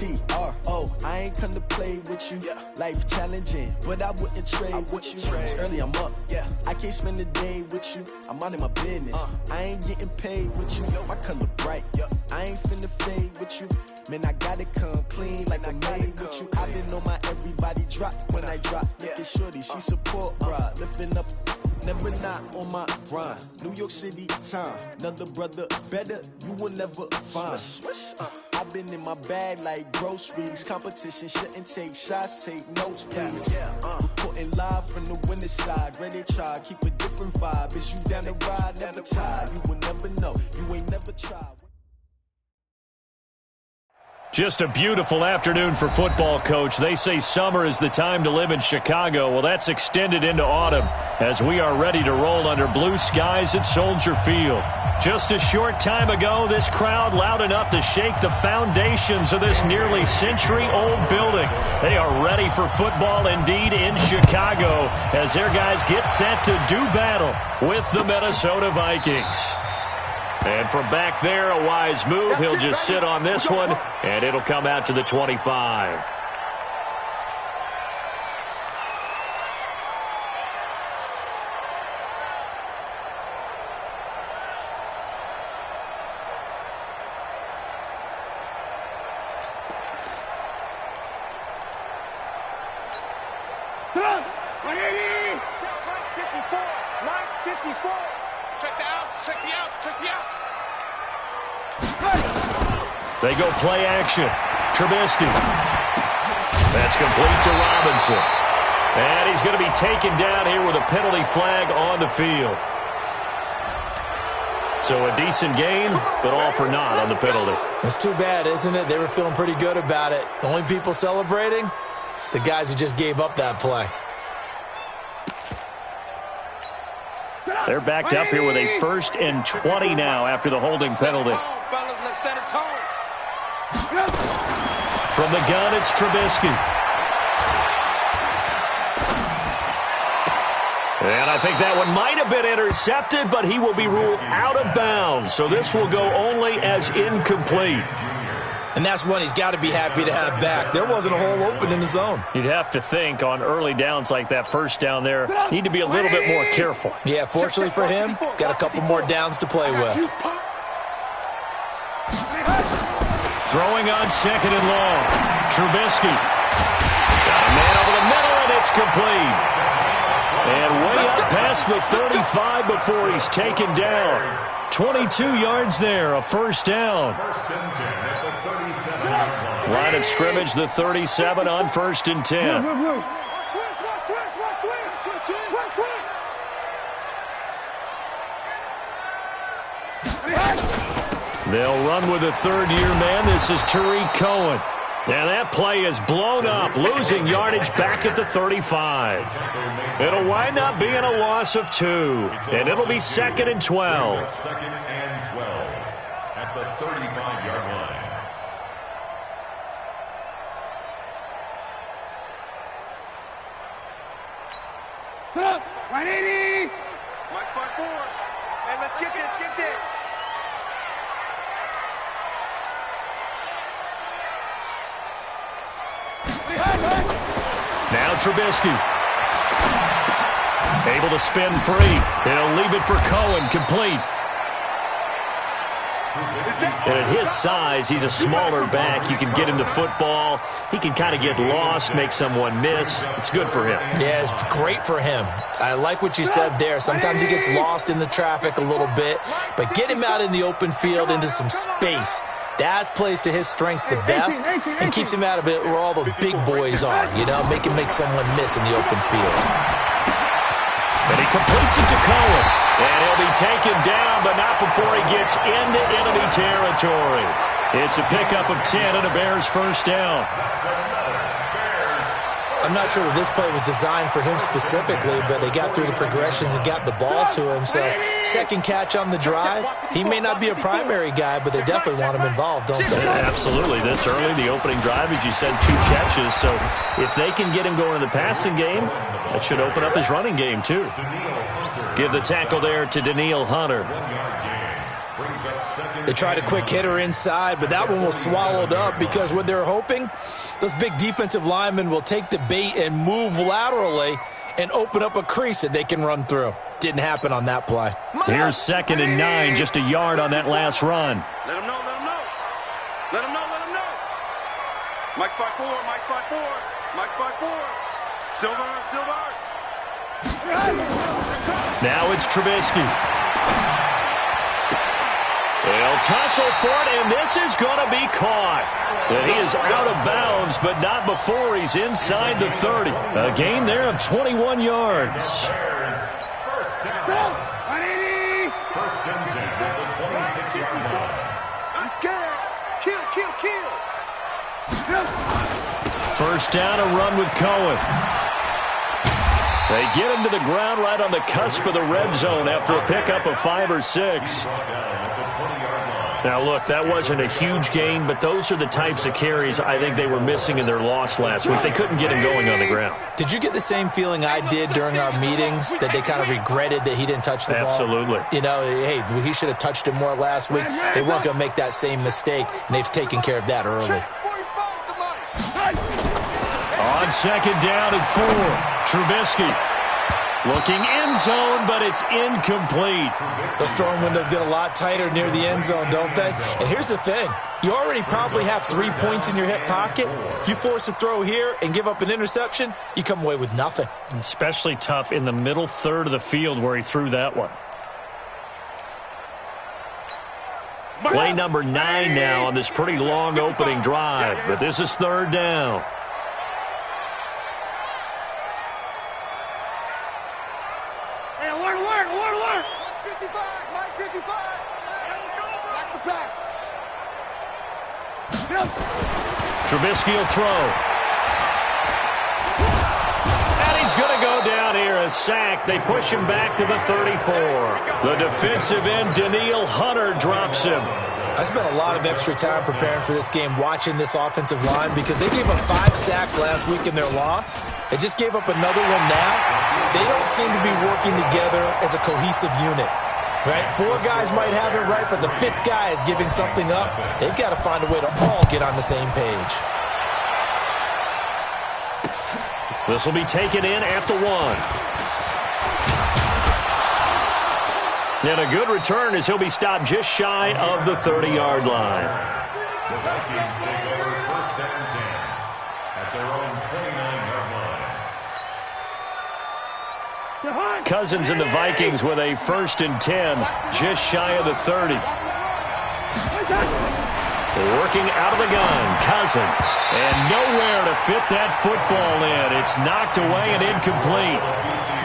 T-R-O. I ain't come to play with you. Life challenging, but I wouldn't trade with you. It's early, I'm up. I can't spend the day with you. I'm out in my business. I ain't getting paid with you. My color bright. I ain't finna fade with you. Man, I gotta come clean like I made with you. I've been on my everybody drop when I drop. Look at shorty, she support bra. Lifting up, never not on my grind. New York City time. Another brother better, you will never find. I've been in my bag like groceries. Competition shouldn't take shots, take notes, please. Reporting live from the winning side. Ready to try, keep a different vibe. Is you down the ride, never tired. You will never know, you ain't never tried. Just a beautiful afternoon for football, Coach. They say summer is the time to live in Chicago. Well, that's extended into autumn as we are ready to roll under blue skies at Soldier Field. Just a short time ago, this crowd loud enough to shake the foundations of this nearly century-old building. They are ready for football indeed in Chicago as their guys get set to do battle with the Minnesota Vikings. And from back there, a wise move. He'll just sit on this one, and it'll come out to the 25. They go play action. Trubisky. That's complete to Robinson. And he's going to be taken down here with a penalty flag on the field. So a decent game, but all for naught on the penalty. It's too bad, isn't it? They were feeling pretty good about it. The only people celebrating? The guys who just gave up that play. They're backed up here with a 1st and 20 now after the holding penalty. From the gun, it's Trubisky. And I think that one might have been intercepted, but he will be ruled out of bounds. So this will go only as incomplete. And that's one he's got to be happy to have back. There wasn't a hole open in the zone. You'd have to think on early downs like that first down there, need to be a little bit more careful. Yeah, fortunately for him, got a couple more downs to play with. Throwing on 2nd and long. Trubisky. Got a man over the middle, and it's complete. And way up past the 35 before he's taken down. 22 yards there, a 1st down. Line of scrimmage, the 37 on 1st and 10. They'll run with a 3rd-year man. This is Tariq Cohen. And that play is blown up, losing yardage back at the 35. It'll wind up being a loss of 2, and it'll be 2nd and 12. 2nd and 12 at the 35-yard line. Right, 80. Mike, 5-4. And let's get this, get this. Now Trubisky. Able to spin free. He'll leave it for Cohen, complete. And at his size, he's a smaller back. You can get him to football. He can kind of get lost, make someone miss. It's good for him. Yeah, it's great for him. I like what you said there. Sometimes he gets lost in the traffic a little bit, but get him out in the open field into some space. That plays to his strengths the best and keeps him out of it where all the big boys are, you know, make someone miss in the open field. And he completes it to Cohen. And he'll be taken down, but not before he gets into enemy territory. It's a pickup of 10 and a Bears 1st down. I'm not sure that this play was designed for him specifically, but they got through the progressions and got the ball to him. So, 2nd catch on the drive. He may not be a primary guy, but they definitely want him involved, don't they? Absolutely. This early, the opening drive, as you said, 2 catches. So, if they can get him going in the passing game, that should open up his running game, too. Give the tackle there to Daniil Hunter. They tried a quick hitter inside, but that one was swallowed up because what they're hoping, those big defensive linemen will take the bait and move laterally and open up a crease that they can run through. Didn't happen on that play. Here's 2nd and 9, just a yard on that last run. Let him know, let him know. Let him know, let him know. Mike 5-4, Mike 5-4, Mike 5-4. Silver, Silver. Now it's Trubisky. They'll tussle for it, and this is going to be caught. And he is out of bounds, but not before he's inside the 30. A gain there of 21 yards. First down. First and 10 at the 26-yard line. He's scared. Kill, kill, kill. First down, a run with Cohen. They get him to the ground right on the cusp of the red zone after a pickup of 5 or 6. Now, look, that wasn't a huge gain, but those are the types of carries I think they were missing in their loss last week. They couldn't get him going on the ground. Did you get the same feeling I did during our meetings, that they kind of regretted that he didn't touch the ball? Absolutely. You know, hey, he should have touched it more last week. They weren't going to make that same mistake, and they've taken care of that early. On 2nd down and 4, Trubisky. Looking end zone, but it's incomplete. Those throwing windows get a lot tighter near the end zone, don't they? And here's the thing. You already probably have 3 points in your hip pocket. You force a throw here and give up an interception, you come away with nothing. Especially tough in the middle third of the field where he threw that one. Play number 9 now on this pretty long opening drive, but this is 3rd down. Trubisky will throw. And he's going to go down here, a sack. They push him back to the 34. The defensive end, Danielle Hunter, drops him. I spent a lot of extra time preparing for this game, watching this offensive line, because they gave up 5 sacks last week in their loss. They just gave up another one now. They don't seem to be working together as a cohesive unit. Right? 4 guys might have it right, but the 5th guy is giving something up. They've got to find a way to all get on the same page. This will be taken in at the 1. And a good return as he'll be stopped just shy of the 30-yard line. The Vikings take over 1st and 10 at their own 29-yard line. Cousins and the Vikings with a 1st and 10, just shy of the 30. Working out of the gun, Cousins. And nowhere to fit that football in. It's knocked away and incomplete.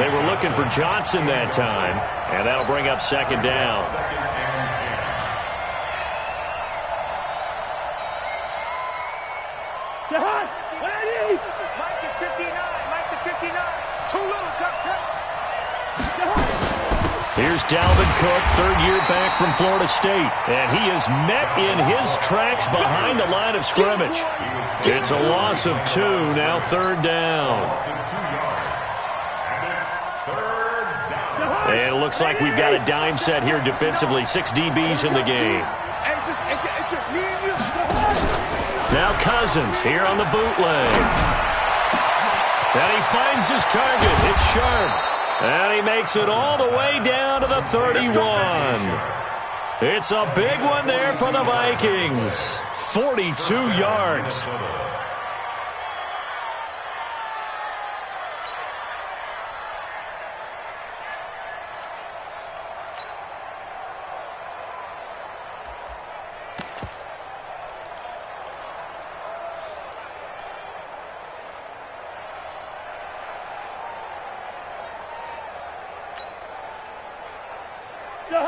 They were looking for Johnson that time, and that'll bring up 2nd down. Mike is 59. Mike is 59. Too little, cut. Here's Dalvin Cook, 3rd year back from Florida State. And he is met in his tracks behind the line of scrimmage. It's a loss of 2, now 3rd down. And it looks like we've got a dime set here defensively. 6 DBs in the game. It's just me and you. Now Cousins here on the bootleg. And he finds his target. It's Sharp. And he makes it all the way down to the 31. It's a big one there for the Vikings. 42 yards.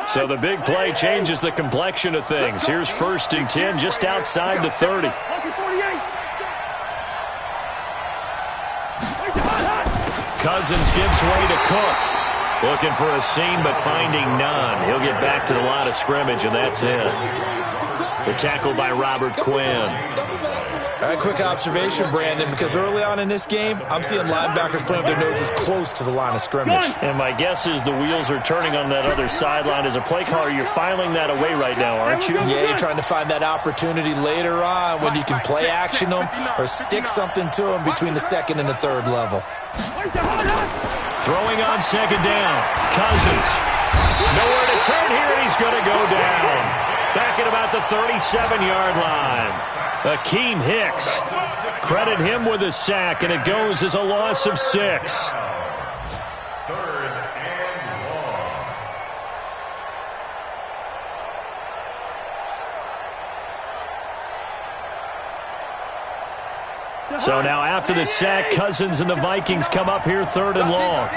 So the big play changes the complexion of things. Here's 1st and 10 just outside the 30. Cousins gives way to Cook. Looking for a seam but finding none. He'll get back to the line of scrimmage and that's it. The tackle by Robert Quinn. Quick observation, Brandon, because early on in this game, I'm seeing linebackers playing with their noses close to the line of scrimmage. And my guess is the wheels are turning on that other sideline. As a play caller, you're filing that away right now, aren't you? Yeah, you're trying to find that opportunity later on when you can play action them or stick something to them between the second and the third level. Throwing on second down. Cousins. Nowhere to turn here, and he's going to go down. Back at about the 37-yard line. Akeem Hicks. Credit him with a sack, and it goes as a loss of 6. Third and long. So now after the sack, Cousins and the Vikings come up here third and long.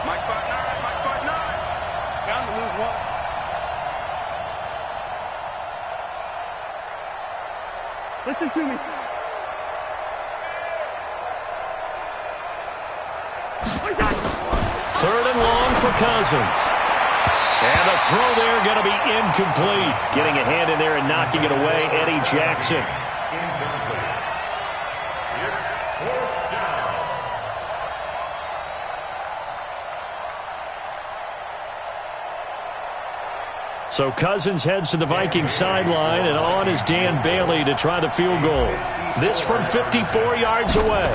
Mike 5-9, Mike 5-9. Bound to lose one. Listen to me. Third and long for Cousins. And the throw there going to be incomplete. Getting a hand in there and knocking it away, Eddie Jackson. Incomplete. It's fourth down. So Cousins heads to the Vikings sideline, and on is Dan Bailey to try the field goal. This from 54 yards away.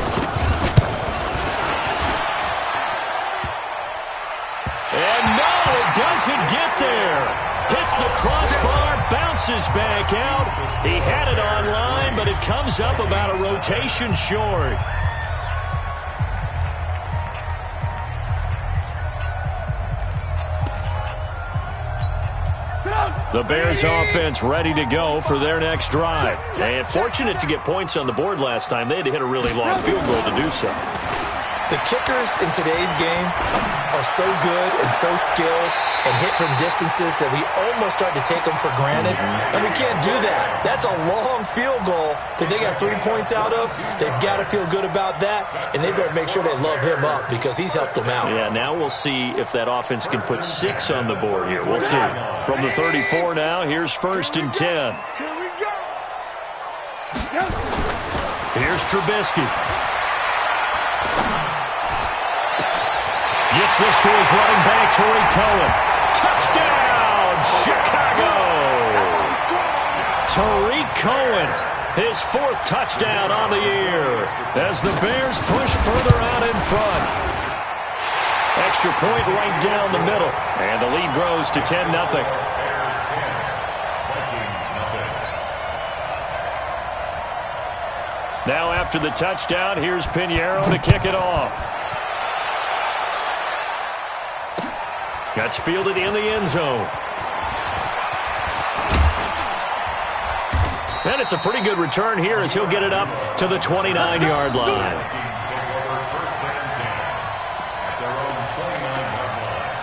And no, it doesn't get there. Hits the crossbar, bounces back out. He had it on line, but it comes up about a rotation short. The Bears offense ready to go for their next drive. And fortunate to get points on the board last time. They had to hit a really long field goal to do so. The kickers in today's game are so good and so skilled and hit from distances that we almost start to take them for granted. And we can't do that. That's a long field goal that they got 3 points out of. They've got to feel good about that, and they better make sure they love him up because he's helped them out. Yeah, now we'll see if that offense can put 6 on the board here. We'll see. From the 34 now, here's 1st and 10. Here we go. Here's Trubisky. Gets this to his running back, Tariq Cohen. Touchdown, Chicago! Tariq Cohen, his 4th touchdown on the year as the Bears push further out in front. Extra point right down the middle, and the lead grows to 10-0. Now after the touchdown, here's Pinheiro to kick it off. That's fielded in the end zone. And it's a pretty good return here as he'll get it up to the 29-yard line. First and 10 at their own 29-yard line.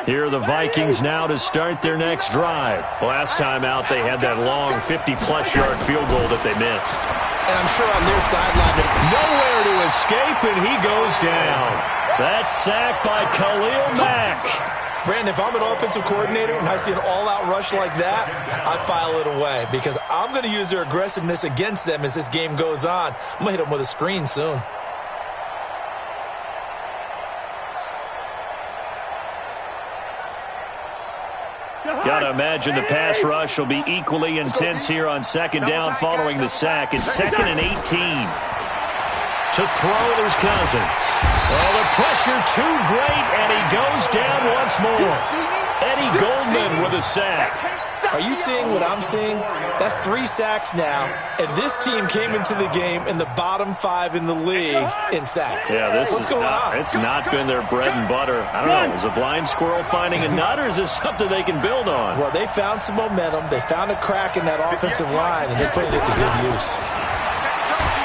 Here are the Vikings now to start their next drive. Last time out, they had that long 50-plus yard field goal that they missed. And I'm sure on their sideline, Nowhere to escape, and he goes down. That's sacked by Khalil Mack. Brandon, if I'm an offensive coordinator and I see an all-out rush like that, I file it away because I'm going to use their aggressiveness against them as this game goes on. I'm going to hit them with a screen soon. Got to imagine the pass rush will be equally intense here on second down following the sack. It's 2nd and 18. To throw, there's Cousins. Well, the pressure too great, and he goes down once more. Eddie Goldman with a sack. Are you seeing what I'm seeing? That's 3 sacks now, and this team came into the game in the bottom 5 in the league in sacks. Yeah, What's going on? It's not been their bread and butter. I don't know, is a blind squirrel finding a nut, or is this something they can build on? Well, they found some momentum. They found a crack in that offensive line, and they're putting it to good use.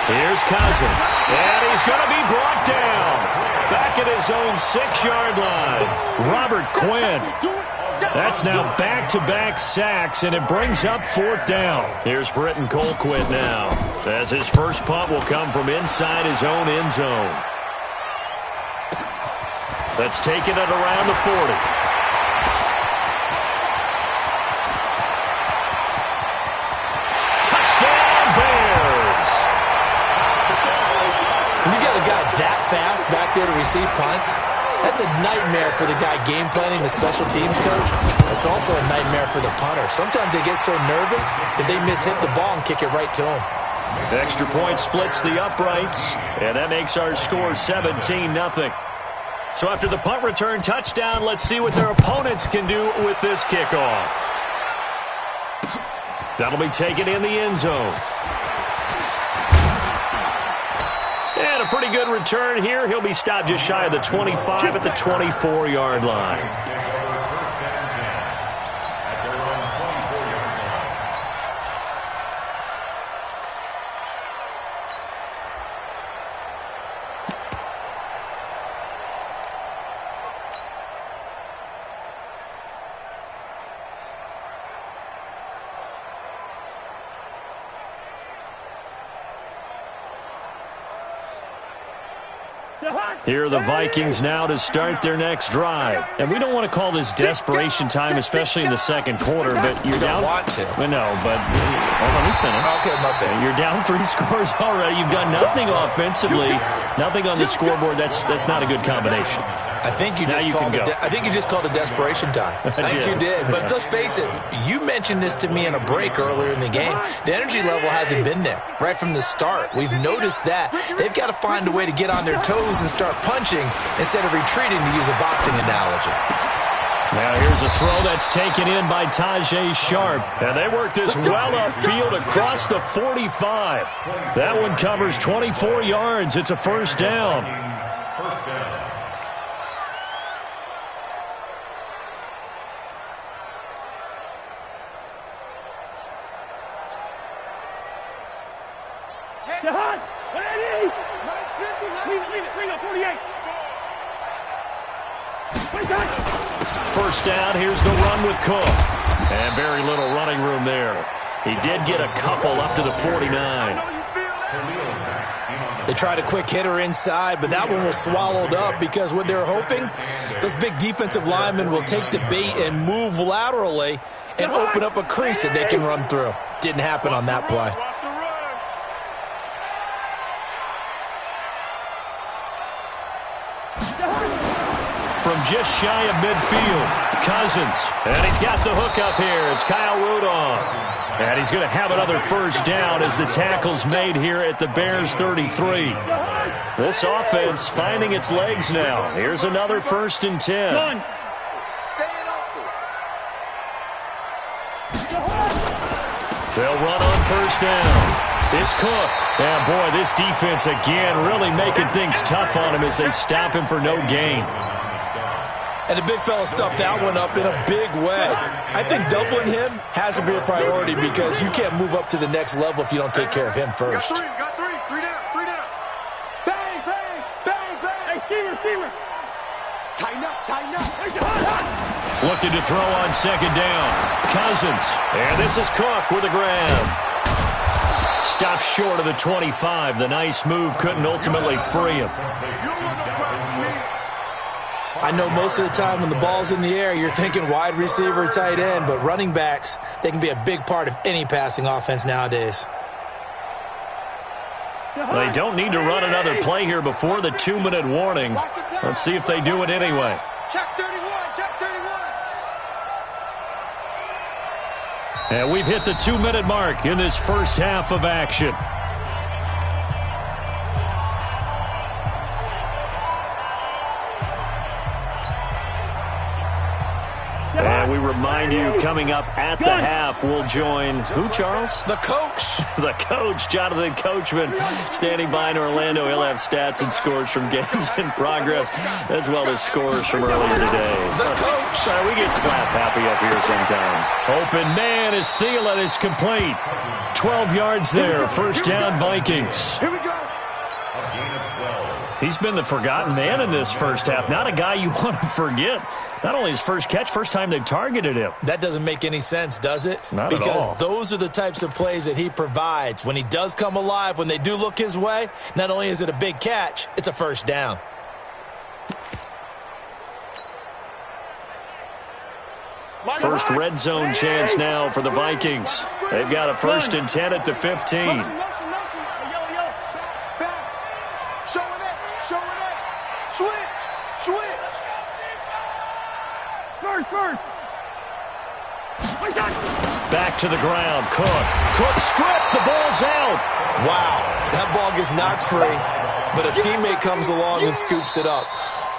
Here's Cousins, and he's going to be brought down. back at his own 6-yard line. Robert Quinn. That's now back-to-back sacks, and it brings up 4th down. Here's Britton Colquitt now, as his first punt will come from inside his own end zone. That's taken it around the 40. Touchdown, Bears! When you got a guy that fast back there to receive punts, that's a nightmare for the guy game planning, the special teams coach. It's also a nightmare for the punter. Sometimes they get so nervous that they miss-hit the ball and kick it right to him. Extra point splits the uprights, and that makes our score 17-0. So after the punt return touchdown, let's see what their opponents can do with this kickoff. That'll be taken in the end zone. And a pretty good return here. He'll be stopped just shy of the 25 at the 24-yard line. Here are the Vikings now to start their next drive. And we don't want to call this desperation time, especially in the second quarter, but you're down. You don't want to. No, but let me finish. Okay, my bad. You're down 3 scores already. You've done nothing offensively, nothing on the scoreboard. That's not a good combination. I think you just called it desperation time. I think you did. But let's face it, you mentioned this to me in a break earlier in the game. The energy level hasn't been there right from the start. We've noticed that. They've got to find a way to get on their toes and start punching instead of retreating, to use a boxing analogy. Now here's a throw that's taken in by Tajay Sharp. And they work this well upfield across the 45. That one covers 24 yards. It's a first down. Jahan! 180! 950! Leave it, 48! First down, here's the run with Cook. And very little running room there. He did get a couple up to the 49. They tried a quick hitter inside, but that one was swallowed up because what they're hoping, those big defensive linemen will take the bait and move laterally and open up a crease that they can run through. Didn't happen on that play. From just shy of midfield, Cousins. And he's got the hook up here. It's Kyle Rudolph. And he's going to have another first down as the tackle's made here at the Bears 33. This offense finding its legs now. Here's another 1st and 10. They'll run on first down. It's Cook. And boy, this defense again really making things tough on him as they stop him for no gain. And the big fella stuffed that one up in a big way. I think doubling him has to be a priority because you can't move up to the next level if you don't take care of him first. Got three. Three down. Bang, bang, bang, bang. Hey, Steamer. Tighten up. Looking to throw on second down. Cousins. And this is Cook with a grab. Stopped short of the 25. The nice move couldn't ultimately free him. I know most of the time when the ball's in the air, you're thinking wide receiver, tight end, but running backs, they can be a big part of any passing offense nowadays. They don't need to run another play here before the 2-minute warning. Let's see if they do it anyway. Check 31. And we've hit the 2-minute mark in this first half of action. And we remind you, coming up at the half, we'll join who, Charles? The coach. The coach, Jonathan Coachman, standing by in Orlando. He'll have stats and scores from games in progress, as well as scores from earlier today. The coach. We get slap happy up here sometimes. Open man is Thielen. It's complete. 12 yards there. First down, Vikings. Here we go. A gain of 12. He's been the forgotten man in this first half. Not a guy you want to forget. Not only his first catch, first time they've targeted him. That doesn't make any sense, does it? Not at all. Because those are the types of plays that he provides. When he does come alive, when they do look his way, not only is it a big catch, it's a first down. First red zone chance now for the Vikings. They've got a 1st and 10 at the 15. Back to the ground. Cook stripped. The ball's out. Wow, that ball gets knocked free, but a teammate comes along and scoops it up.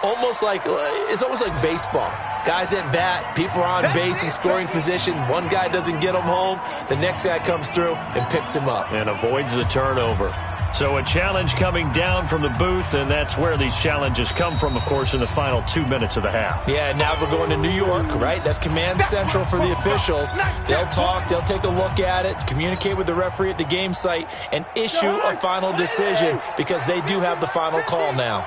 It's almost like baseball. Guys at bat, people are on base in scoring position. One guy doesn't get him home. The next guy comes through and picks him up. And avoids the turnover. So a challenge coming down from the booth, and that's where these challenges come from, of course, in the final 2 minutes of the half. Yeah, now we're going to New York, right? That's command central for the officials. They'll talk, they'll take a look at it, communicate with the referee at the game site, and issue a final decision because they do have the final call now.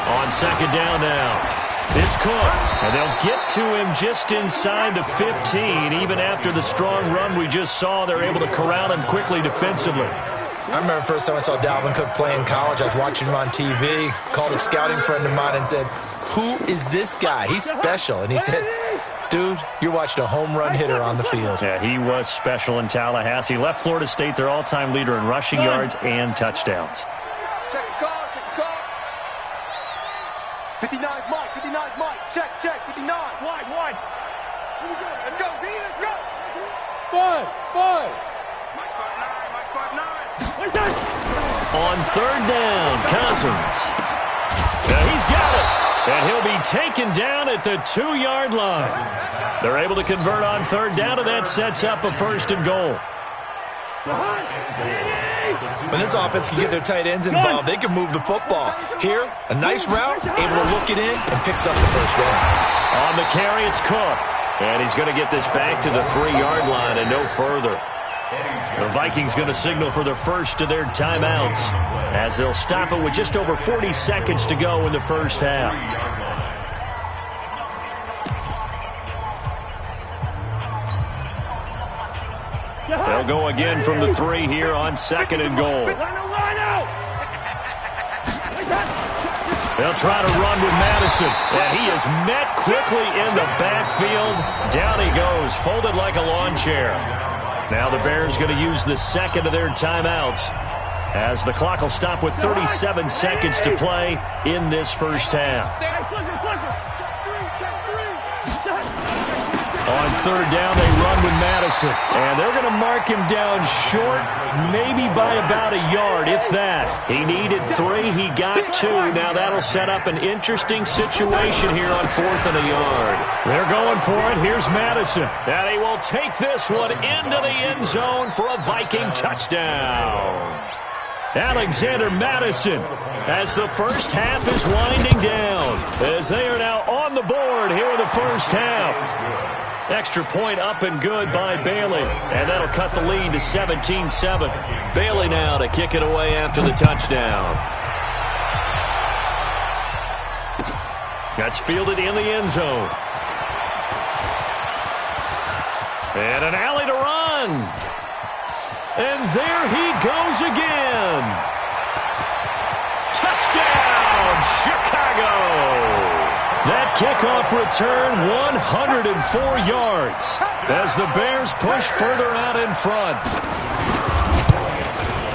On second down now. It's Cook, and they'll get to him just inside the 15. Even after the strong run we just saw, they're able to corral him quickly defensively. I remember the first time I saw Dalvin Cook play in college. I was watching him on TV, called a scouting friend of mine and said, "Who is this guy? He's special." And he said, "Dude, you're watching a home run hitter on the field." Yeah, he was special in Tallahassee. Left Florida State their all-time leader in rushing yards and touchdowns. Check the call, check the call. 59's Mike, 59's Mike. Check, 59. Wide. Here we go. Let's go, D, let's go. Five. Mike 5'9", On third down, Cousins. Now he's got it. And he'll be taken down at the 2-yard line. They're able to convert on third down, and that sets up a 1st and goal. When this offense can get their tight ends involved, they can move the football. Here, a nice route, able to look it in, and picks up the first down. On the carry, it's Cook. And he's going to get this back to the 3-yard line and no further. The Vikings going to signal for their first of their timeouts as they'll stop it with just over 40 seconds to go in the first half. They'll go again from the 3 here on 2nd and goal. They'll try to run with Madison, and he is met quickly in the backfield. Down he goes, folded like a lawn chair. Now the Bears going to use the 2nd of their timeouts as the clock will stop with 37 seconds to play in this first half. On third down, they run with Madison, and they're going to mark him down short, maybe by about a yard, if that. He needed 3, he got 2. Now that'll set up an interesting situation here on 4th and a yard. They're going for it. Here's Madison, and he will take this one into the end zone for a Viking touchdown. Alexander Madison, as the first half is winding down, as they are now on the board here in the first half. Extra point up and good by Bailey, and that'll cut the lead to 17-7. Bailey now to kick it away after the touchdown. That's fielded in the end zone. And an alley to run. And there he goes again. Touchdown, Chicago. That kickoff return, 104 yards, as the Bears push further out in front.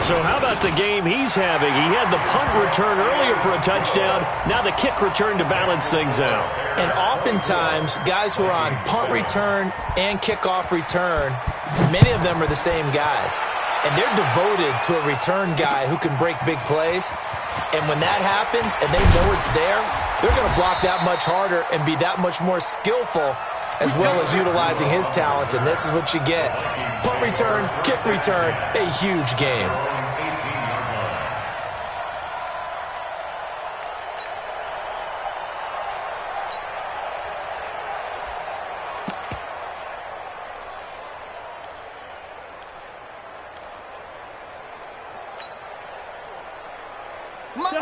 So how about the game he's having? He had the punt return earlier for a touchdown. Now the kick return to balance things out. And oftentimes, guys who are on punt return and kickoff return, many of them are the same guys. And they're devoted to a return guy who can break big plays. And when that happens and they know it's there, they're going to block that much harder and be that much more skillful, as well as utilizing his talents. And this is what you get. Punt return, kick return, a huge game.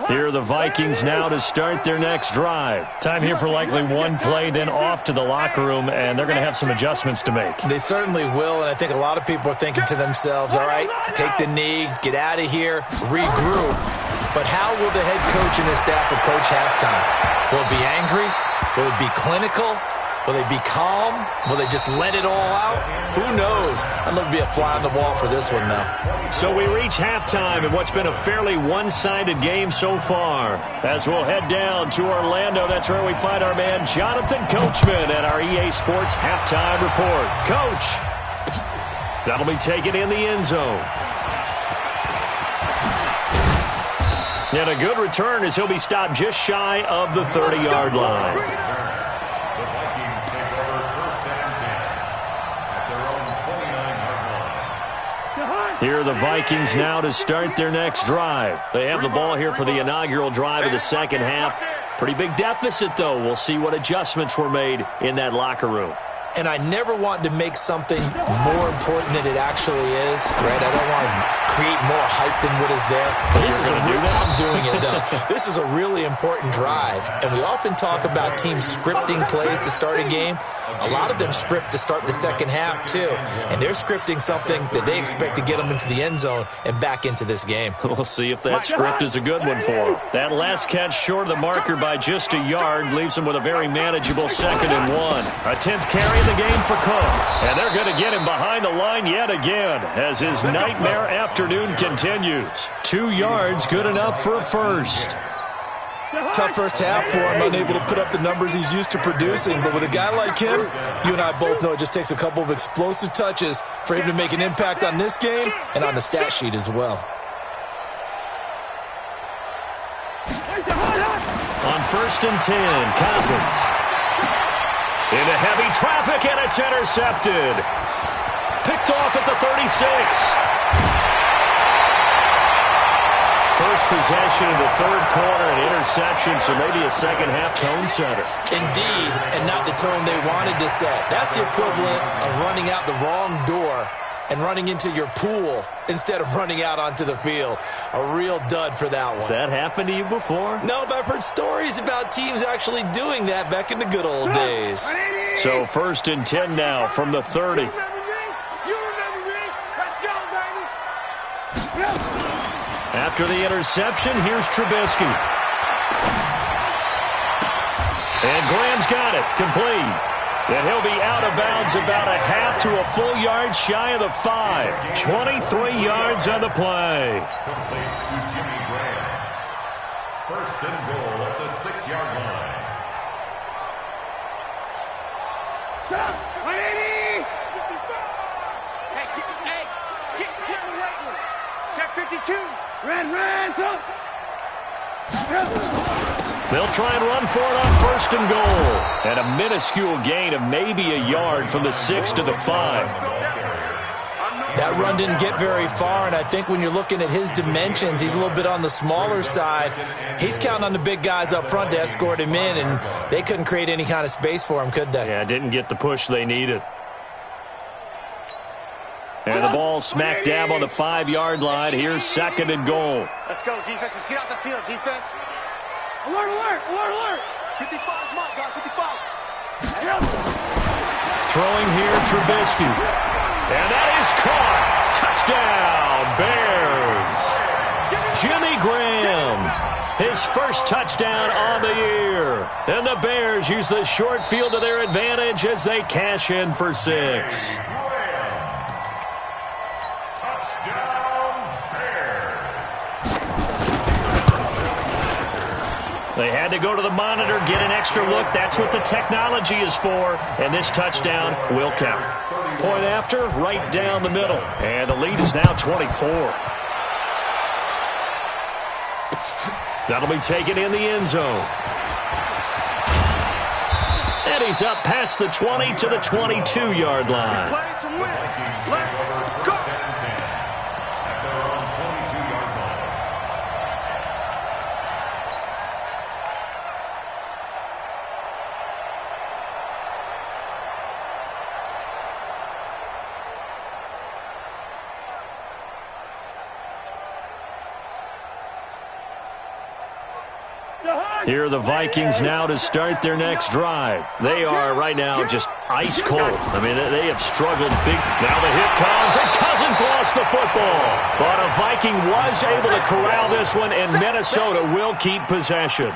Here are the Vikings now to start their next drive. Time here for likely one play, then off to the locker room, and they're going to have some adjustments to make. They certainly will, and I think a lot of people are thinking to themselves, all right, take the knee, get out of here, regroup. But how will the head coach and his staff approach halftime? Will it be angry? Will it be clinical? Will they be calm? Will they just let it all out? Who knows? I'd love to be a fly on the wall for this one, though. So we reach halftime in what's been a fairly one-sided game so far. As we'll head down to Orlando, that's where we find our man Jonathan Coachman at our EA Sports Halftime Report. Coach, that'll be taken in the end zone. And a good return as he'll be stopped just shy of the 30-yard line. Here are the Vikings now to start their next drive. They have the ball here for the inaugural drive of the second half. Pretty big deficit, though. We'll see what adjustments were made in that locker room. And I never want to make something more important than it actually is, right? I don't want to create more hype than what is there. I'm doing it, though. This is a really important drive, and we often talk about teams scripting plays to start a game. A lot of them script to start the second half, too, and they're scripting something that they expect to get them into the end zone and back into this game. We'll see if that script is a good one for them. That last catch short of the marker by just a yard leaves them with a very manageable 2nd and 1. A 10th carry the game for Cook. And they're going to get him behind the line yet again as his nightmare afternoon continues. 2 yards, good enough for a first. Tough first half for him, unable to put up the numbers he's used to producing. But with a guy like him, you and I both know it just takes a couple of explosive touches for him to make an impact on this game and on the stat sheet as well. On 1st and 10, Cousins. Into heavy traffic, and it's intercepted. Picked off at the 36. First possession in the 3rd quarter, an interception, so maybe a second-half tone setter. Indeed, and not the tone they wanted to set. That's the equivalent of running out the wrong door and running into your pool instead of running out onto the field. A real dud for that one. Has that happened to you before? No, but I've heard stories about teams actually doing that back in the good old days. So 1st and 10 now from the 30. After the interception, here's Trubisky. And Graham's got it, complete. And he'll be out of bounds about a half to a full yard shy of the 5. 23 yards on the play. Complete to Jimmy Graham. 1st and goal at the 6-yard line. Stop! 180! Hey, get in the right one. Check 52. Ran, throw. They'll try and run for it on 1st and goal. And a minuscule gain of maybe a yard from the 6 to the 5. That run didn't get very far, and I think when you're looking at his dimensions, he's a little bit on the smaller side. He's counting on the big guys up front to escort him in, and they couldn't create any kind of space for him, could they? Yeah, didn't get the push they needed. And the ball smack dab on the 5-yard line. Here's 2nd and goal. Let's go, defense. Let's get out the field, defense. Alert. 55's mark, guys, 55. Throwing here, Trubisky. And that is caught. Touchdown, Bears. Jimmy Graham. His first touchdown on the year. And the Bears use the short field to their advantage as they cash in for 6. They had to go to the monitor, get an extra look. That's what the technology is for. And this touchdown will count. Point after, right down the middle. And the lead is now 24. That'll be taken in the end zone. And he's up past the 20 to the 22-yard line. Play to win. Let's go. Here are the Vikings now to start their next drive. They are right now just ice cold. I mean, they have struggled big. Now the hit comes, and Cousins lost the football. But a Viking was able to corral this one, and Minnesota will keep possession.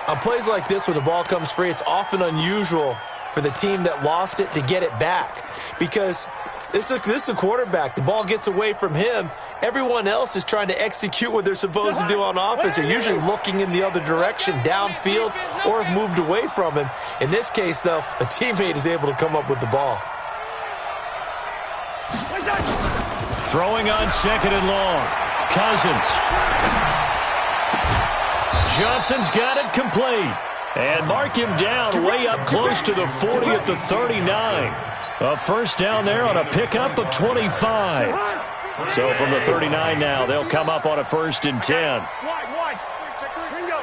On plays like this, when the ball comes free, it's often unusual for the team that lost it to get it back. Because this is a quarterback. The ball gets away from him. Everyone else is trying to execute what they're supposed to do on offense. They're usually looking in the other direction, downfield, or have moved away from him. In this case, though, a teammate is able to come up with the ball. Throwing on 2nd and long. Cousins. Johnson's got it complete. And mark him down way up close to the 40 at the 39. A first down there on a pickup of 25. So from the 39 now, they'll come up on a 1st and 10. Wide. Check 3. Bingo.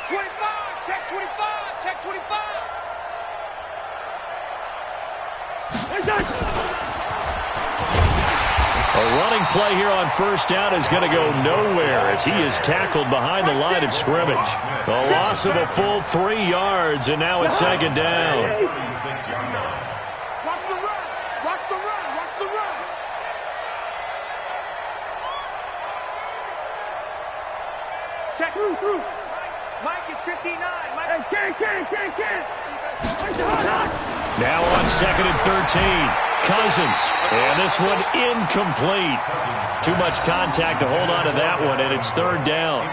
25. Check 25. Check 25. A running play here on 1st down is going to go nowhere as he is tackled behind the line of scrimmage. A loss of a full 3 yards, and now it's 2nd down. Watch the run. Watch the run. Watch the run. Check through. Mike is 59. Mike. Hey, can't. Now on 2nd and 13. Cousins. And this one incomplete. Too much contact to hold on to that one, and it's 3rd down.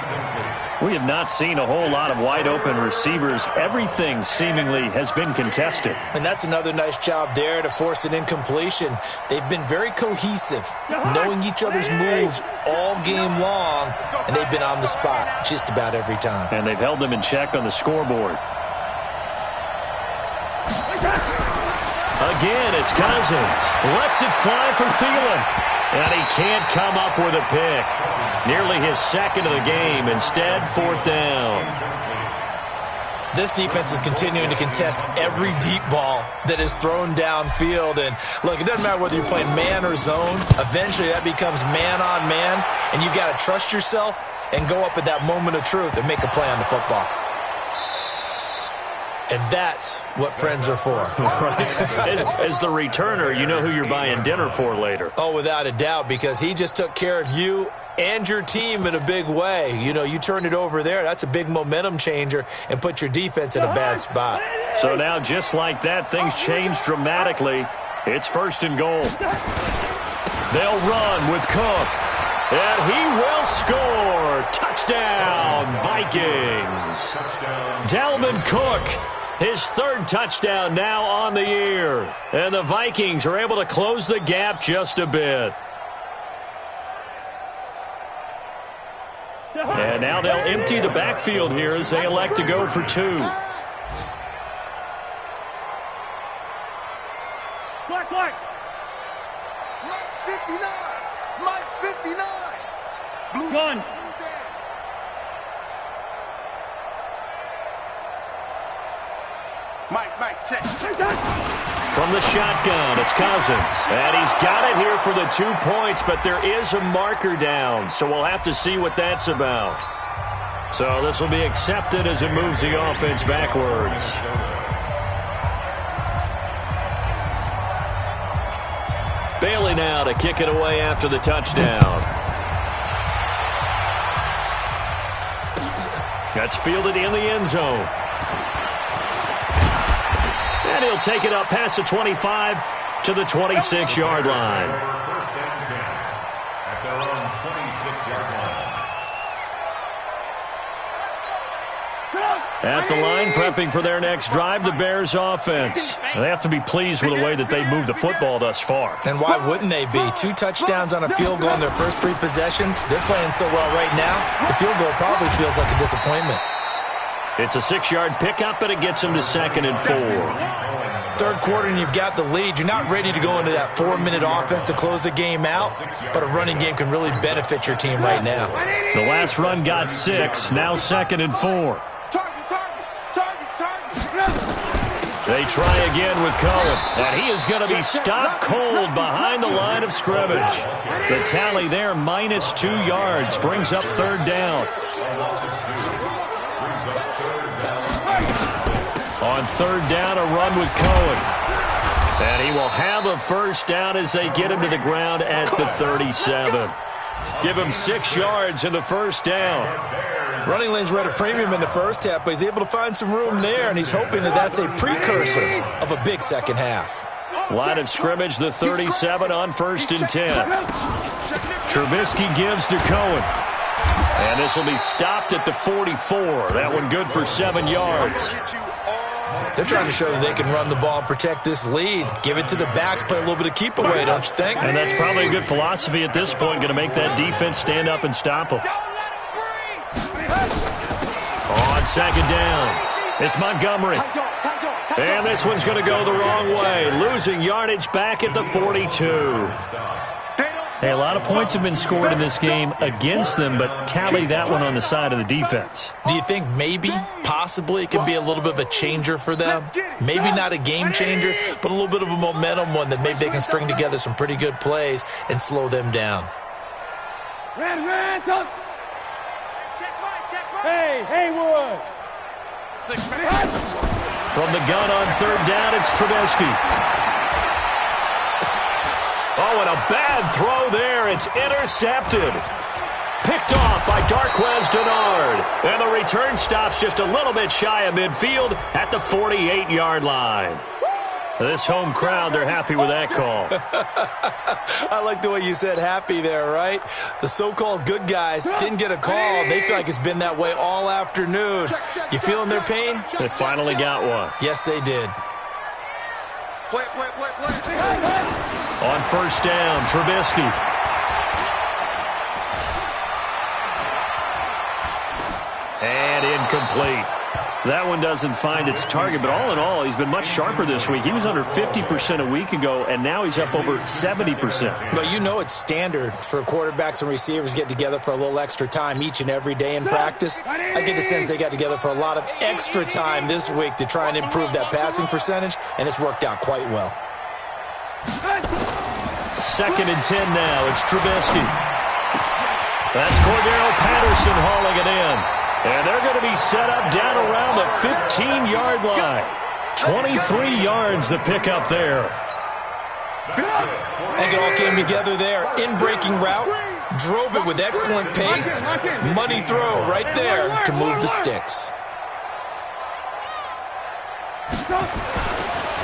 We have not seen a whole lot of wide-open receivers. Everything seemingly has been contested. And that's another nice job there to force an incompletion. They've been very cohesive, knowing each other's moves all game long, and they've been on the spot just about every time. And they've held them in check on the scoreboard. Again, it's Cousins. Lets it fly for Thielen. And he can't come up with a pick. Nearly his 2nd of the game. Instead, 4th down. This defense is continuing to contest every deep ball that is thrown downfield. And, look, it doesn't matter whether you're playing man or zone. Eventually, that becomes man on man. And you've got to trust yourself and go up at that moment of truth and make a play on the football. And that's what friends are for. As the returner, you know who you're buying dinner for later. Oh, without a doubt, because he just took care of you and your team in a big way. You know, you turned it over there. That's a big momentum changer and put your defense in a bad spot. So now, just like that, things change dramatically. It's 1st and goal. They'll run with Cook. And he will score. Touchdown, Vikings. Dalvin Cook, his 3rd touchdown now on the year. And the Vikings are able to close the gap just a bit. And now they'll empty the backfield here as they elect to go for 2. Black. Mike's 59. Mike's 59. Blue gun. Mike, check. From the shotgun, it's Cousins. And he's got it here for the 2 points, but there is a marker down, so we'll have to see what that's about. So this will be accepted as it moves the offense backwards. Bailey now to kick it away after the touchdown. That's fielded in the end zone. And he'll take it up past the 25 to the 26-yard line. First and 10 at their own 26-yard line. At the line, prepping for their next drive, the Bears offense. They have to be pleased with the way that they've moved the football thus far. And why wouldn't they be? 2 touchdowns on a field goal in their first 3 possessions. They're playing so well right now, the field goal probably feels like a disappointment. It's a 6-yard pickup, and it gets them to 2nd and 4. 3rd quarter, and you've got the lead. You're not ready to go into that 4-minute offense to close the game out, but a running game can really benefit your team right now. The last run got 6, now 2nd and 4. They try again with Cohen, and he is going to be stopped cold behind the line of scrimmage. The tally there, -2 yards, brings up 3rd down. On third down, a run with Cohen. And he will have a first down as they get him to the ground at the 37. Give him 6 yards in the first down. Running lanes were at a premium in the first half, but he's able to find some room there, and he's hoping that that's a precursor of a big second half. Line of scrimmage, the 37 on 1st and 10. Trubisky gives to Cohen. And this will be stopped at the 44. That one good for 7 yards. They're trying to show that they can run the ball and protect this lead. Give it to the backs, play a little bit of keep away, don't you think? And that's probably a good philosophy at this point, going to make that defense stand up and stop them. On second down, it's Montgomery. And this one's going to go the wrong way, losing yardage back at the 42. Hey, a lot of points have been scored in this game against them, but tally that one on the side of the defense. Do you think maybe, possibly, it can be a little bit of a changer for them? Maybe not a game changer, but a little bit of a momentum one that maybe they can string together some pretty good plays and slow them down. Hey, Haywood! From the gun on third down, it's Trubisky. Oh, and a bad throw there. It's intercepted. Picked off by Darquez Denard. And the return stops just a little bit shy of midfield at the 48-yard line. This home crowd, they're happy with that call. I like the way you said happy there, right? The so-called good guys didn't get a call. They feel like it's been that way all afternoon. You feeling their pain? They finally got one. Yes, they did. Play. On first down, Trubisky. And incomplete. That one doesn't find its target, but all in all, he's been much sharper this week. He was under 50% a week ago, and now he's up over 70%. But you know it's standard for quarterbacks and receivers get together for a little extra time each and every day in practice. I get the sense they got together for a lot of extra time this week to try and improve that passing percentage, and it's worked out quite well. 2nd and 10 now. It's Trubisky. That's Cordero Patterson hauling it in. And they're going to be set up down around the 15-yard line. 23 yards the pickup there. I think it all came together there. In-breaking route. Drove it with excellent pace. Money throw right there to move the sticks.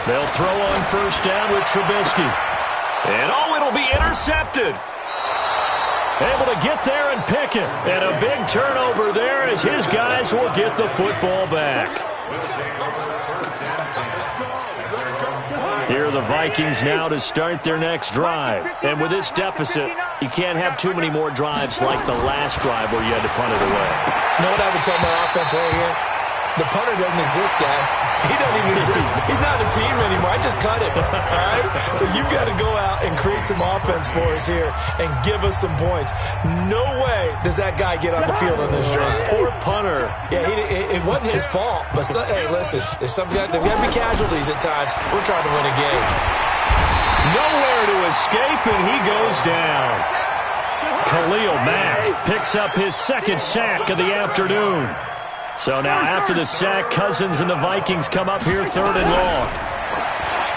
They'll throw on first down with Trubisky. And it'll be intercepted. Able to get there and pick it. And a big turnover there as his guys will get the football back. Here are the Vikings now to start their next drive. And with this deficit, you can't have too many more drives like the last drive where you had to punt it away. You know what I would tell my offense right here? The punter doesn't exist, guys. He doesn't even exist. He's not a team anymore. I just cut him, all right? So you've got to go out and create some offense for us here and give us some points. No way does that guy get on the field on this drive. Poor punter. Yeah, it wasn't his fault. But, hey, listen, there's got to be casualties at times. We're trying to win a game. Nowhere to escape, and he goes down. Khalil Mack picks up his 2nd sack of the afternoon. So now after the sack, Cousins and the Vikings come up here 3rd and long.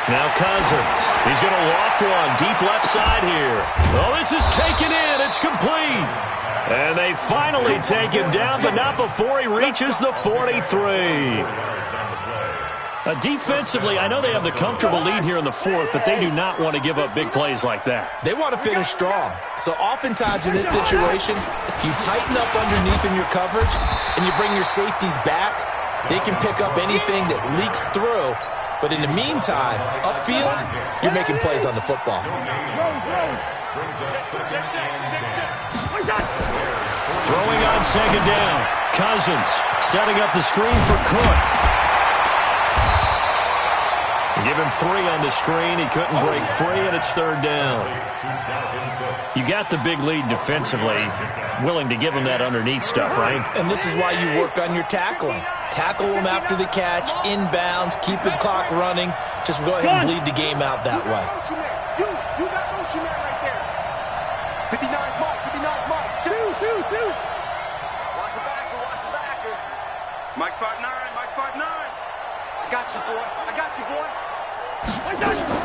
Now Cousins. He's going to loft one deep left side here. Oh, this is taken in. It's complete. And they finally take him down, but not before he reaches the 43. Defensively, I know they have the comfortable lead here in the 4th, but they do not want to give up big plays like that. They want to finish strong. So oftentimes in this situation, you tighten up underneath in your coverage, and you bring your safeties back. They can pick up anything that leaks through. But in the meantime, upfield, you're making plays on the football. Throwing on 2nd down. Cousins setting up the screen for Cook. Give him 3 on the screen. He couldn't break free, and it's 3rd down. You got the big lead defensively, willing to give him that underneath stuff, right? And this is why you work on your tackling. Tackle them after the catch, inbounds, keep the clock running. Just go ahead and bleed the game out that way. You got Ocean Man right there. 59 Mike. 2. Watch the backer. Mike 5'9", Mike 5'9". got you, boy. I got you, boy.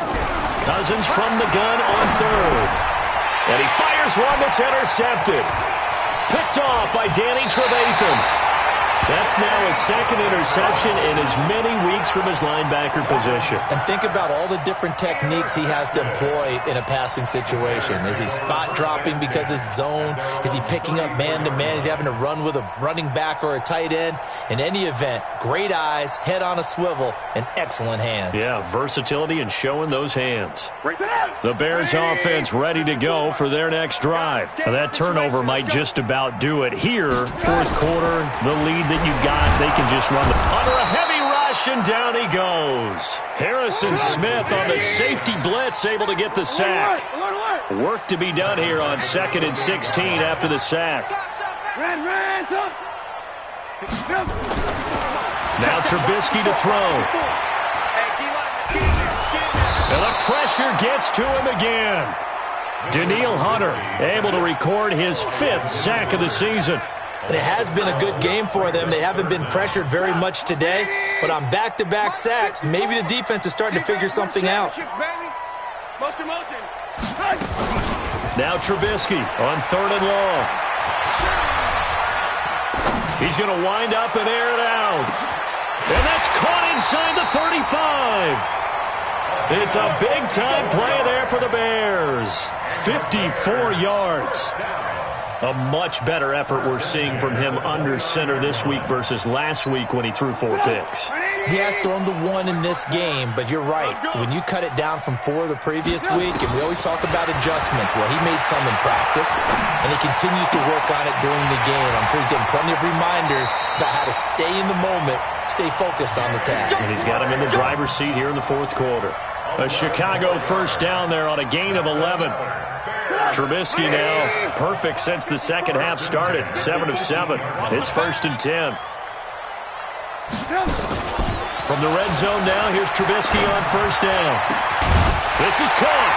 Cousins from the gun on third. And he fires one that's intercepted. Picked off by Danny Trevathan. That's now his second interception in as many weeks from his linebacker position. And think about all the different techniques he has to employ in a passing situation. Is he spot dropping because it's zone? Is he picking up man-to-man? Is he having to run with a running back or a tight end? In any event, great eyes, head on a swivel, and excellent hands. Yeah, versatility and showing those hands. The Bears offense ready to go for their next drive. Now, that turnover might just about do it here. Fourth quarter, the lead that you've got, they can just run under a heavy rush, and down he goes. Harrison Smith on the safety blitz, able to get the sack. Work to be done here on 2nd and 16 after the sack. Now Trubisky to throw. And the pressure gets to him again. Danielle Hunter able to record his 5th sack of the season. And it has been a good game for them. They haven't been pressured very much today, but on back-to-back sacks, maybe the defense is starting to figure something out. Motion. Now Trubisky on 3rd and long. He's going to wind up and air it out. And that's caught inside the 35. It's a big-time play there for the Bears. 54 yards. A much better effort we're seeing from him under center this week versus last week when he threw 4 picks. He has thrown the 1 in this game, but you're right. When you cut it down from 4 the previous week, and we always talk about adjustments, well, he made some in practice, and he continues to work on it during the game. I'm sure he's getting plenty of reminders about how to stay in the moment, stay focused on the task. And he's got him in the driver's seat here in the 4th quarter. A Chicago first down there on a gain of 11. Trubisky now perfect since the second half started. 7 of 7. It's 1st and 10. From the red zone now, here's Trubisky on 1st down. This is caught.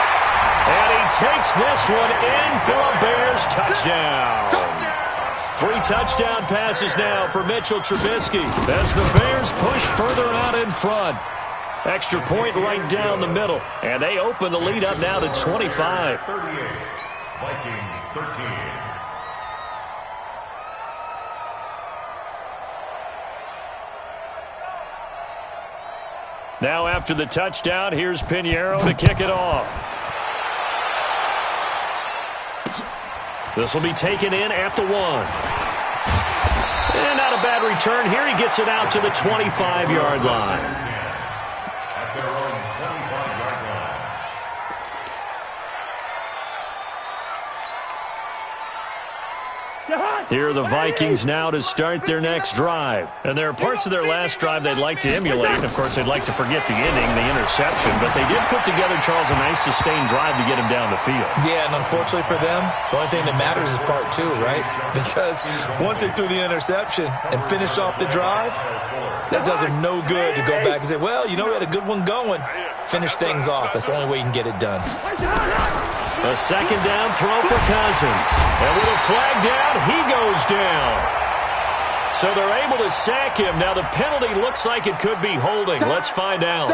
And he takes this one in for a Bears touchdown. 3 touchdown passes now for Mitchell Trubisky as the Bears push further out in front. Extra point right down the middle. And they open the lead up now to 25. 38. Vikings 13. Now after the touchdown, here's Pinheiro to kick it off. This will be taken in at the 1. And not a bad return here. He gets it out to the 25-yard line. Their own 25-yard line. Here are the Vikings now to start their next drive. And there are parts of their last drive they'd like to emulate. Of course, they'd like to forget the ending, the interception. But they did put together, Charles, a nice sustained drive to get him down the field. Yeah, and unfortunately for them, the only thing that matters is part 2, right? Because once they threw the interception and finished off the drive, that does them no good to go back and say, well, you know, we had a good one going. Finish things off. That's the only way you can get it done. A second down throw for Cousins. And with a flag down, he goes down. So they're able to sack him. Now the penalty looks like it could be holding. Let's find out.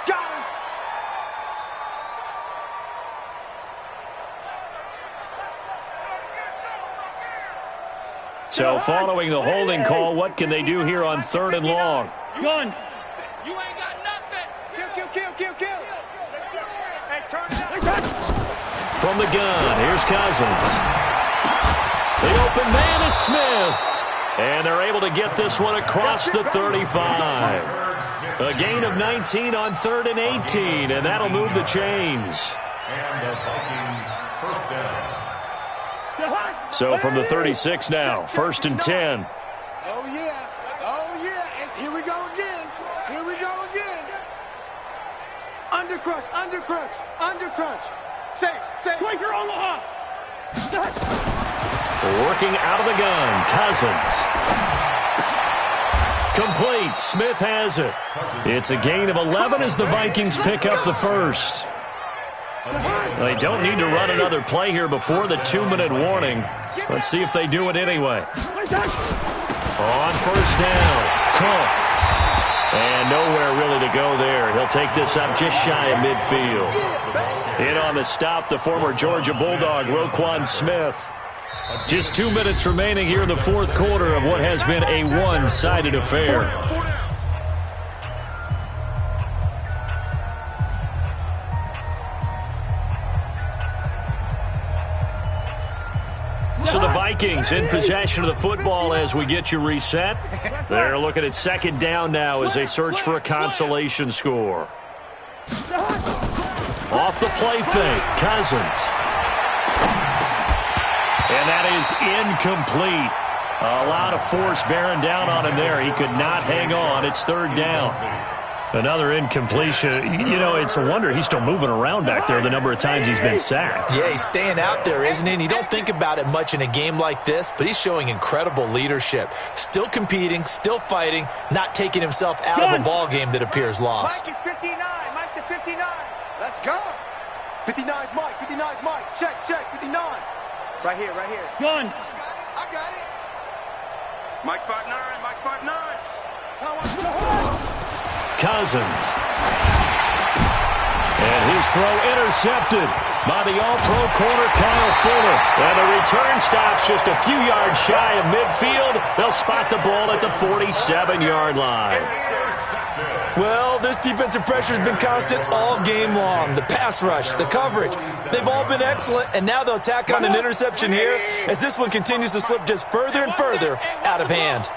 Got him. So following the holding call, what can they do here on 3rd and long? Gun. You ain't got nothing. Kill. Hey, turn it up. From the gun, here's Cousins. The open man is Smith. And they're able to get this one across the 35. A gain of 19 on 3rd and 18, and that'll move the chains. And the Vikings first down. So from the 36 now, 1st and 10. Oh, yeah. And here we go again. Undercrunch. Say. Quaker Omaha. Working out of the gun, Cousins. Complete. Smith has it. It's a gain of 11 as the Vikings pick up the first. They don't need to run another play here before the 2-minute warning. Let's see if they do it anyway. On 1st down, Cook. And nowhere really to go there. He'll take this up just shy of midfield. In on the stop, the former Georgia Bulldog, Roquan Smith. Just 2 minutes remaining here in the fourth quarter of what has been a one-sided affair. So the Vikings in possession of the football as we get you reset. They're looking at second down now as they search for a consolation score. Off the play fake, Cousins. And that is incomplete. A lot of force bearing down on him there. He could not hang on. It's third down. Another incompletion. You know, it's a wonder he's still moving around back there the number of times he's been sacked. Yeah, he's staying out there, isn't he? And you don't think about it much in a game like this, but he's showing incredible leadership. Still competing, still fighting, not taking himself out of a ball game that appears lost. Mike is 59. Mike to 59. Let's go. 59's Mike. 59's Mike. Check, 59. Right here. Gun. I got it. Mike's 5'9". Mike's 5'9". Cousins. And his throw intercepted by the all-pro corner Kyle Fuller. And the return stops just a few yards shy of midfield. They'll spot the ball at the 47-yard line. Well, this defensive pressure has been constant all game long. The pass rush, the coverage, they've all been excellent, and now they'll tack on an interception here as this one continues to slip just further and further out of hand.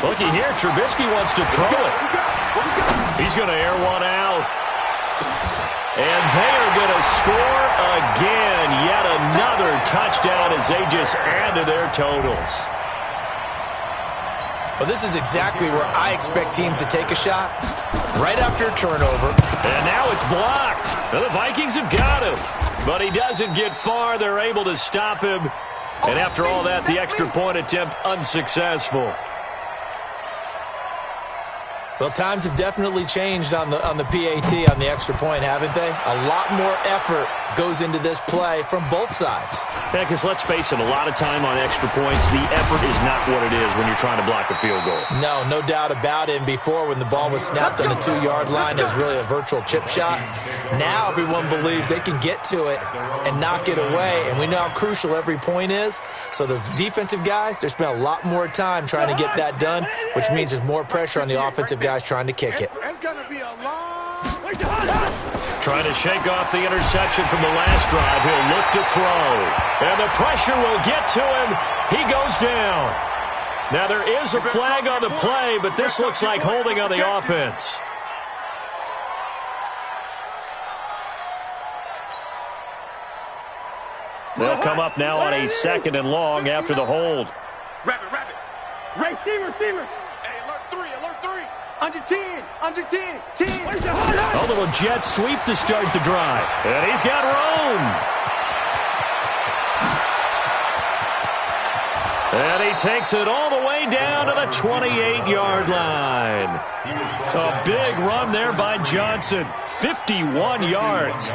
Looking here, Trubisky wants to throw it. He's going to air one out. And they are going to score again. Yet another touchdown as they just add to their totals. Well, this is exactly where I expect teams to take a shot. Right after a turnover. And now it's blocked. Now the Vikings have got him. But he doesn't get far. They're able to stop him. And after all that, the extra point attempt unsuccessful. Well, times have definitely changed on the PAT, on the extra point, haven't they? A lot more effort goes into this play from both sides. Yeah, because let's face it, a lot of time on extra points, the effort is not what it is when you're trying to block a field goal. No doubt about it. And before, when the ball was snapped on the 2-yard line, it was really a virtual chip shot. Now everyone believes they can get to it and knock it away, and we know how crucial every point is. So the defensive guys, they spent a lot more time trying to get that done, which means there's more pressure on the offensive guys trying to kick it. It's going to be a long... Trying to shake off the interception from the last drive. He'll look to throw. And the pressure will get to him. He goes down. Now there is a flag on the play, but this looks like holding on the offense. They'll come up now on a 2nd and long after the hold. Rabbit. Ray, Steamer. Hey, alert 3. Under 10. 10. A little jet sweep to start the drive. And he's got room. And he takes it all the way down to the 28-yard line. A big run there by Johnson. 51 yards.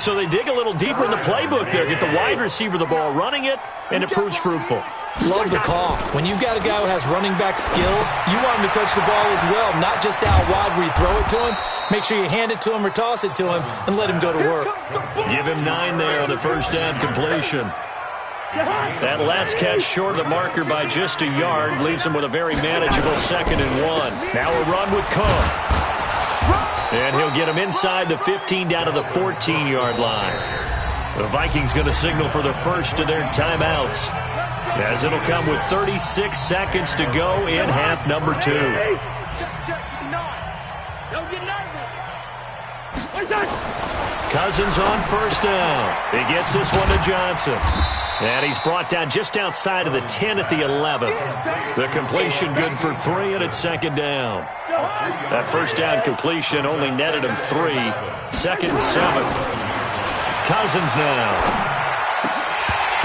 So they dig a little deeper in the playbook there. Get the wide receiver the ball, running it, and it proves fruitful. Love the call. When you've got a guy who has running back skills, you want him to touch the ball as well, not just out wide where you throw it to him. Make sure you hand it to him or toss it to him and let him go to work. Give him 9 there on the first down completion. That last catch short of the marker by just a yard leaves him with a very manageable 2nd and 1. Now a run with Cook. And he'll get him inside the 15 down to the 14-yard line. The Vikings going to signal for the first of their timeouts, as it'll come with 36 seconds to go in half number 2. Don't get nervous. Cousins on first down. He gets this one to Johnson. And he's brought down just outside of the 10 at the 11. The completion good for 3, and it's 2nd down. That first down completion only netted him 3. 2nd and 7. Cousins now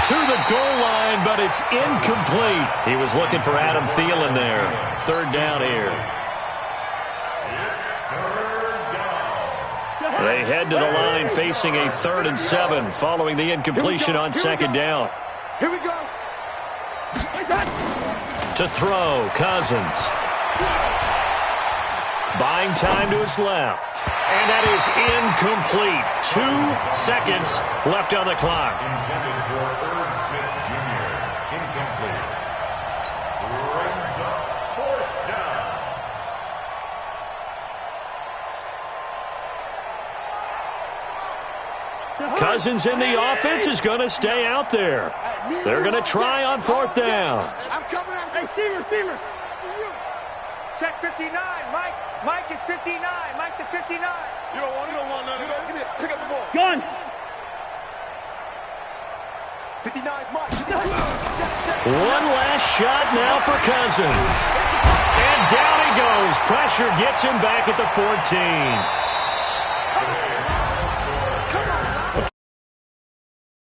to the goal line, but it's incomplete. He was looking for Adam Thielen there. 3rd down here. They head to the line facing a 3rd and 7 following the incompletion on 2nd down. Here we go. To throw, Cousins. Buying time to his left. And that is incomplete. 2 seconds left on the clock. Intended for Irv Smith Jr. Incomplete. Brings up 4th down. Cousins in the offense is going to stay out there. They're going to try on 4th down. I'm coming after you. Hey, Steamer. Check 59, Mike. Mike is 59. Mike to 59. You don't want none. Give me it. Pick up the ball. Gun. 59 is Mike. One last shot now for Cousins. And down he goes. Pressure gets him back at the 14.